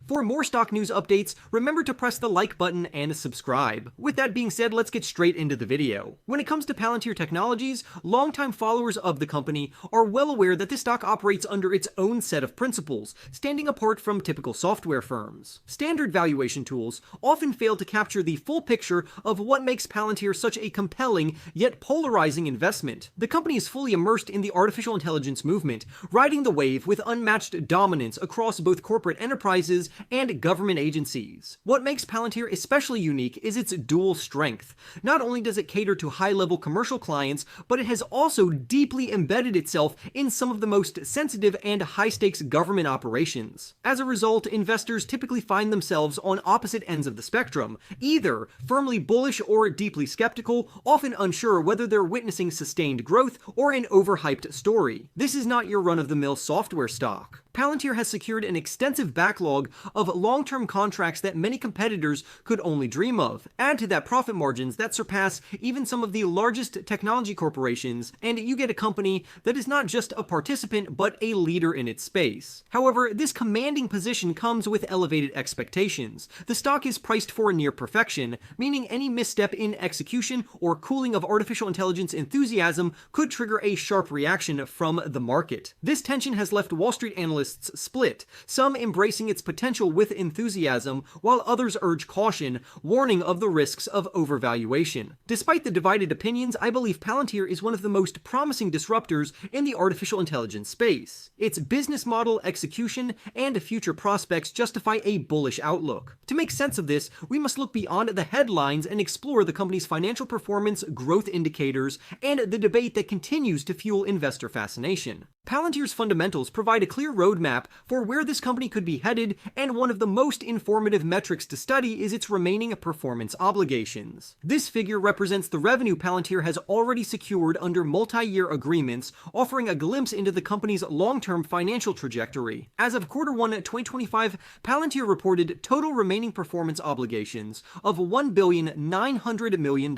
For more stock news updates, remember to press the like button and subscribe. With that being said, let's get straight into the video. When it comes to Palantir Technologies, longtime followers of the company are well aware that this stock operates under its own set of principles, standing apart from typical software firms. Standard valuation tools often fail to capture the full picture of what makes Palantir such a compelling yet polarizing investment. The company is fully immersed in the artificial intelligence movement, riding the wave with unmatched dominance across both corporate enterprises and government agencies. What makes Palantir especially unique is its dual strength. Not only does it cater to high-level commercial clients, but it has also deeply embedded itself in some of the most sensitive and high-stakes government operations. As a result, investors typically find themselves on opposite ends of the spectrum, either firmly bullish or deeply skeptical, often unsure whether they're witnessing sustained growth or an overhyped story. This is not your run-of-the-mill software stock. Palantir has secured an extensive backlog of long-term contracts that many competitors could only dream of. Add to that profit margins that surpass even some of the largest technology corporations, and you get a company that is not just a participant but a leader in its space. However, this commanding position comes with elevated expectations. The stock is priced for near perfection, meaning any misstep in execution or cooling of artificial intelligence enthusiasm could trigger a sharp reaction from the market. This tension has left Wall Street analysts split, some embracing its potential with enthusiasm, while others urge caution, warning of the risks of overvaluation. Despite the divided opinions, I believe Palantir is one of the most promising disruptors in the artificial intelligence space. Its business model, execution, and future prospects justify a bullish outlook. To make sense of this, we must look beyond the headlines and explore the company's financial performance, growth indicators, and the debate that continues to fuel investor fascination. Palantir's fundamentals provide a clear roadmap for where this company could be headed, and one of the most informative metrics to study is its remaining performance obligations. This figure represents the revenue Palantir has already secured under multi-year agreements, offering a glimpse into the company's long-term financial trajectory. As of Q1 2025, Palantir reported total remaining performance obligations of $1,900 million.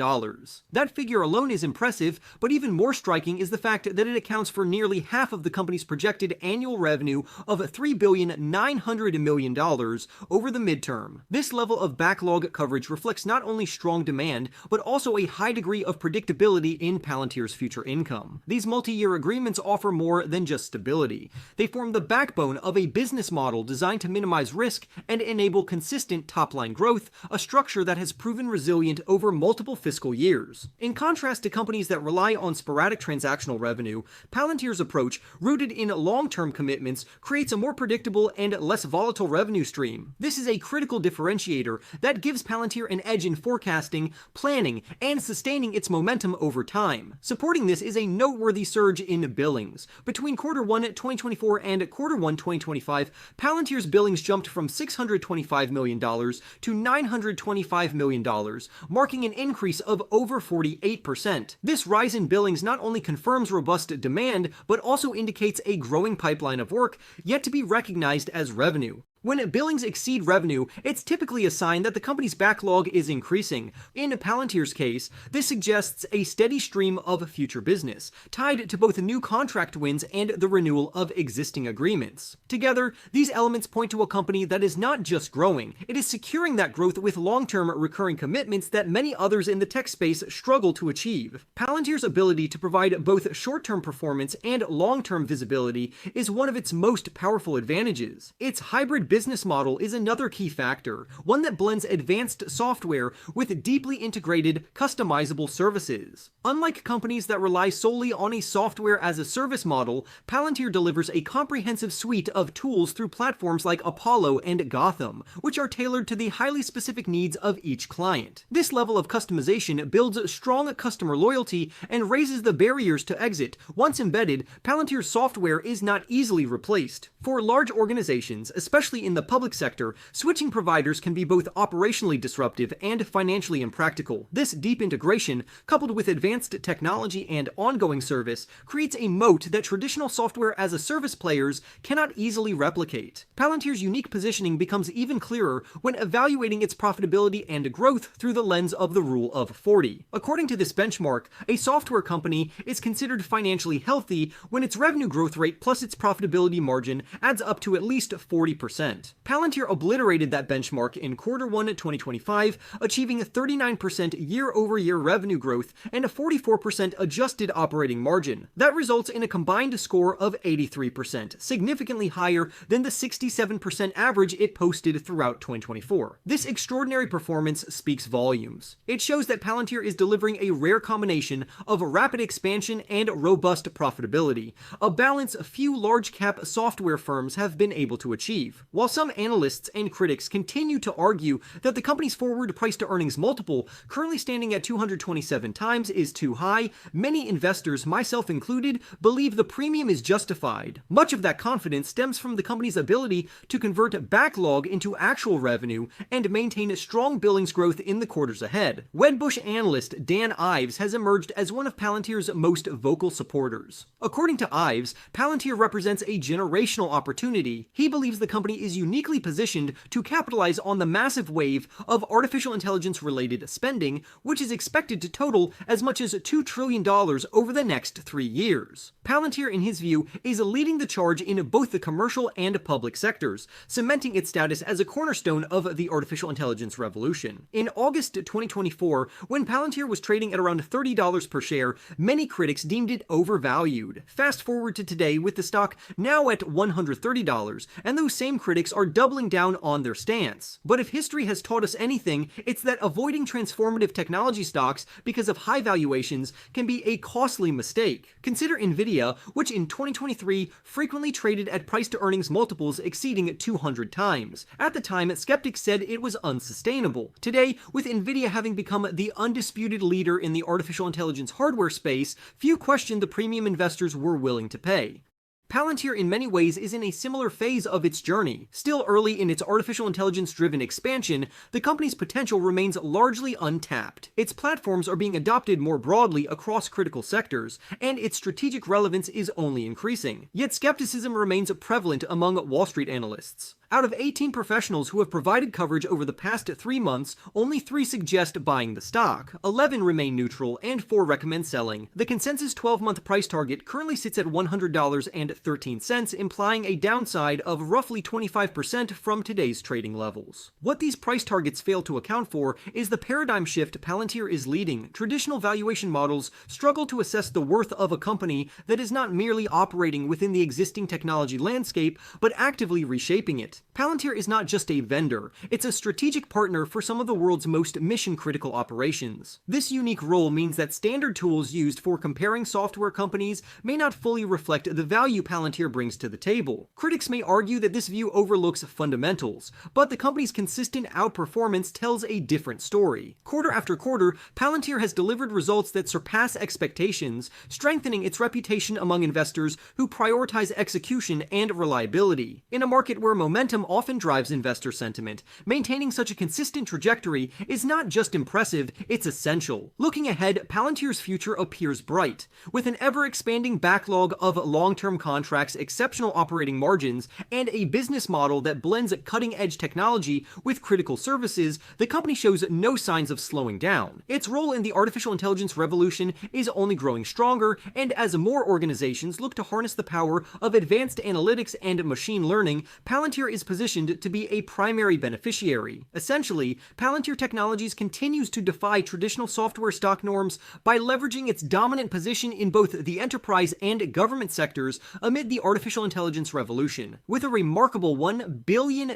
That figure alone is impressive, but even more striking is the fact that it accounts for nearly half of the company's projected annual revenue of $3,900 million over the midterm. This level of backlog coverage reflects not only strong demand, but also a high degree of predictability in Palantir's future income. These multi-year agreements offer more than just stability. They form the backbone of a business model designed to minimize risk and enable consistent top-line growth, a structure that has proven resilient over multiple fiscal years. In contrast to companies that rely on sporadic transactional revenue, Palantir's approach, rooted in long-term commitments, creates a more predictable and less volatile revenue stream. This is a critical differentiator that gives Palantir an edge in forecasting, planning, and sustaining its momentum over time. Supporting this is a noteworthy surge in billings. Between Q1 2024 and Q1 2025, Palantir's billings jumped from $625 million to $925 million, marking an increase of over 48%. This rise in billings not only confirms robust demand, but also indicates a growing pipeline of work yet to be recognized as revenue. When billings exceed revenue, it's typically a sign that the company's backlog is increasing. In Palantir's case, this suggests a steady stream of future business, tied to both new contract wins and the renewal of existing agreements. Together, these elements point to a company that is not just growing, it is securing that growth with long-term recurring commitments that many others in the tech space struggle to achieve. Palantir's ability to provide both short-term performance and long-term visibility is one of its most powerful advantages. Its hybrid business model is another key factor, one that blends advanced software with deeply integrated, customizable services. Unlike companies that rely solely on a software-as-a-service model, Palantir delivers a comprehensive suite of tools through platforms like Apollo and Gotham, which are tailored to the highly specific needs of each client. This level of customization builds strong customer loyalty and raises the barriers to exit. Once embedded, Palantir's software is not easily replaced. For large organizations, especially in the public sector, switching providers can be both operationally disruptive and financially impractical. This deep integration, coupled with advanced technology and ongoing service, creates a moat that traditional software-as-a-service players cannot easily replicate. Palantir's unique positioning becomes even clearer when evaluating its profitability and growth through the lens of the Rule of 40. According to this benchmark, a software company is considered financially healthy when its revenue growth rate plus its profitability margin adds up to at least 40%. 40%. Palantir obliterated that benchmark in Q1 2025, achieving 39% year-over-year revenue growth and a 44% adjusted operating margin. That results in a combined score of 83%, significantly higher than the 67% average it posted throughout 2024. This extraordinary performance speaks volumes. It shows that Palantir is delivering a rare combination of rapid expansion and robust profitability, a balance few large-cap software firms have been able to achieve. While some analysts and critics continue to argue that the company's forward price-to-earnings multiple, currently standing at 227 times, is too high, many investors, myself included, believe the premium is justified. Much of that confidence stems from the company's ability to convert backlog into actual revenue and maintain strong billings growth in the quarters ahead. Wedbush analyst Dan Ives has emerged as one of Palantir's most vocal supporters. According to Ives, Palantir represents a generational opportunity. He believes the company is uniquely positioned to capitalize on the massive wave of artificial intelligence-related spending, which is expected to total as much as $2 trillion over the next 3 years. Palantir, in his view, is leading the charge in both the commercial and public sectors, cementing its status as a cornerstone of the artificial intelligence revolution. In August 2024, when Palantir was trading at around $30 per share, many critics deemed it overvalued. Fast forward to today, with the stock now at $130, and those same critics are doubling down on their stance. But if history has taught us anything, it's that avoiding transformative technology stocks because of high valuations can be a costly mistake. Consider Nvidia, which in 2023 frequently traded at price-to-earnings multiples exceeding 200 times. At the time, skeptics said it was unsustainable. Today, with Nvidia having become the undisputed leader in the artificial intelligence hardware space, few question the premium investors were willing to pay. Palantir in many ways is in a similar phase of its journey. Still early in its artificial intelligence-driven expansion, the company's potential remains largely untapped. Its platforms are being adopted more broadly across critical sectors, and its strategic relevance is only increasing. Yet skepticism remains prevalent among Wall Street analysts. Out of 18 professionals who have provided coverage over the past 3 months, only 3 suggest buying the stock, 11 remain neutral, and 4 recommend selling. The consensus 12-month price target currently sits at $100.13, implying a downside of roughly 25% from today's trading levels. What these price targets fail to account for is the paradigm shift Palantir is leading. Traditional valuation models struggle to assess the worth of a company that is not merely operating within the existing technology landscape, but actively reshaping it. Palantir is not just a vendor, it's a strategic partner for some of the world's most mission-critical operations. This unique role means that standard tools used for comparing software companies may not fully reflect the value Palantir brings to the table. Critics may argue that this view overlooks fundamentals, but the company's consistent outperformance tells a different story. Quarter after quarter, Palantir has delivered results that surpass expectations, strengthening its reputation among investors who prioritize execution and reliability. In a market where momentum often drives investor sentiment, maintaining such a consistent trajectory is not just impressive, it's essential. Looking ahead, Palantir's future appears bright. With an ever-expanding backlog of long-term contracts, exceptional operating margins, and a business model that blends cutting-edge technology with critical services, the company shows no signs of slowing down. Its role in the artificial intelligence revolution is only growing stronger, and as more organizations look to harness the power of advanced analytics and machine learning, Palantir is positioned to be a primary beneficiary. Essentially, Palantir Technologies continues to defy traditional software stock norms by leveraging its dominant position in both the enterprise and government sectors amid the artificial intelligence revolution. With a remarkable $1.9 billion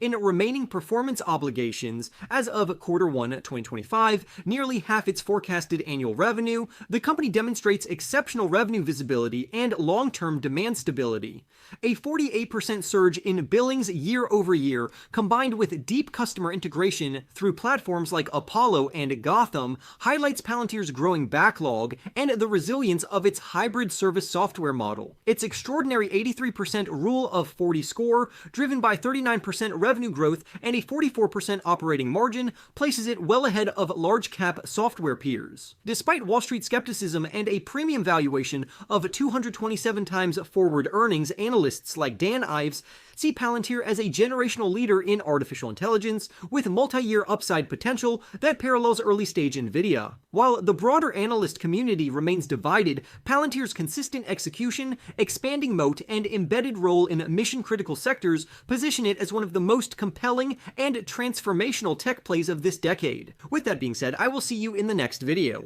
in remaining performance obligations as of Q1 2025, nearly half its forecasted annual revenue, the company demonstrates exceptional revenue visibility and long-term demand stability. A 48% surge in billings year over year, combined with deep customer integration through platforms like Apollo and Gotham, highlights Palantir's growing backlog and the resilience of its hybrid service software model. Its extraordinary 83% Rule of 40 score, driven by 39% revenue growth and a 44% operating margin, places it well ahead of large-cap software peers. Despite Wall Street skepticism and a premium valuation of 227 times forward earnings, analysts like Dan Dan Ives see Palantir as a generational leader in artificial intelligence with multi-year upside potential that parallels early-stage Nvidia. While the broader analyst community remains divided, Palantir's consistent execution, expanding moat, and embedded role in mission-critical sectors position it as one of the most compelling and transformational tech plays of this decade. With that being said, I will see you in the next video.